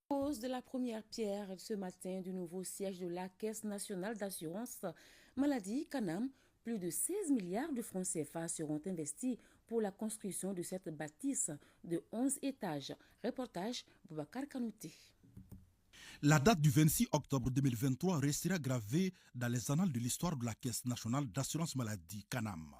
Pose de la première pierre ce matin du nouveau siège de la Caisse nationale d'assurance maladie Canam. Plus de 16 milliards de francs CFA seront investis pour la construction de cette bâtisse de 11 étages. Reportage Boubacar Kanouté. La date du 26 octobre 2023 restera gravée dans les annales de l'histoire de la Caisse nationale d'assurance maladie Canam.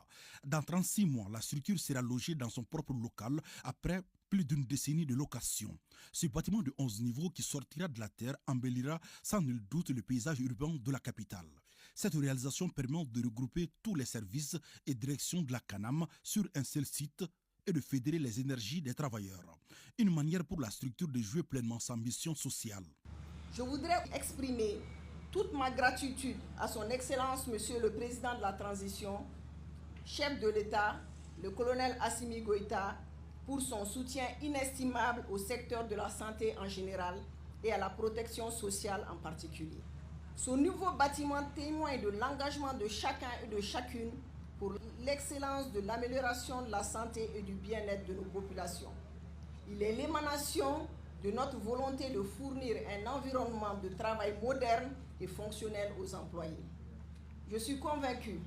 Dans 36 mois, la structure sera logée dans son propre local après plus d'une décennie de location. Ce bâtiment de 11 niveaux qui sortira de la terre embellira sans nul doute le paysage urbain de la capitale. Cette réalisation permet de regrouper tous les services et directions de la Canam sur un seul site et de fédérer les énergies des travailleurs. Une manière pour la structure de jouer pleinement sa mission sociale. Je voudrais exprimer toute ma gratitude à son Excellence Monsieur le Président de la Transition, chef de l'État, le colonel Assimi Goïta, pour son soutien inestimable au secteur de la santé en général et à la protection sociale en particulier. Ce nouveau bâtiment témoigne de l'engagement de chacun et de chacune pour l'excellence de l'amélioration de la santé et du bien-être de nos populations. Il est l'émanation de notre volonté de fournir un environnement de travail moderne et fonctionnel aux employés. Je suis convaincu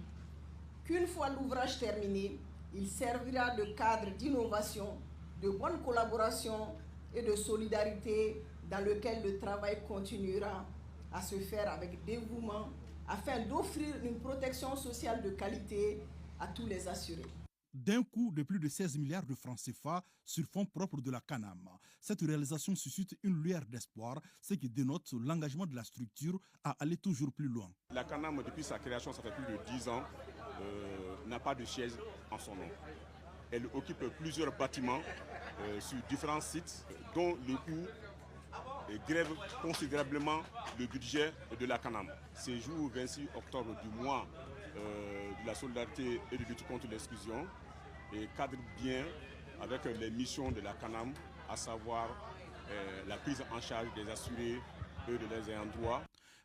qu'une fois l'ouvrage terminé, il servira de cadre d'innovation, de bonne collaboration et de solidarité dans lequel le travail continuera à se faire avec dévouement afin d'offrir une protection sociale de qualité à tous les assurés. D'un coût de plus de 16 milliards de francs CFA sur fonds propres de la Canam. Cette réalisation suscite une lueur d'espoir, ce qui dénote l'engagement de la structure à aller toujours plus loin. La Canam, depuis sa création, ça fait plus de 10 ans, n'a pas de siège en son nom. Elle occupe plusieurs bâtiments sur différents sites, dont le coût grève considérablement le budget de la Canam. Ce jour 26 octobre du mois de la solidarité et de lutte contre l'exclusion et cadre bien avec les missions de la Canam, à savoir la prise en charge des assurés et de leurs ayants droit.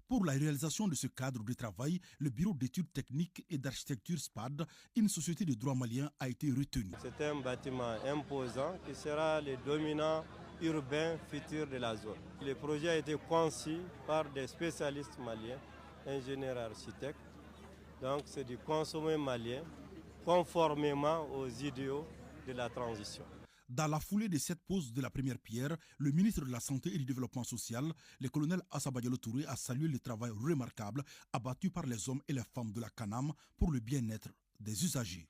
Pour la réalisation de ce cadre de travail, le Bureau d'études techniques et d'architecture SPAD, une société de droit malien, a été retenu. C'est un bâtiment imposant qui sera le dominant urbain futur de la zone. Le projet a été conçu par des spécialistes maliens, ingénieurs architectes. Donc c'est du consommé malien, conformément aux idéaux de la transition. Dans la foulée de cette pose de la première pierre, le ministre de la Santé et du Développement social, le colonel Assaba Diallo Touré, a salué le travail remarquable abattu par les hommes et les femmes de la Canam pour le bien-être des usagers.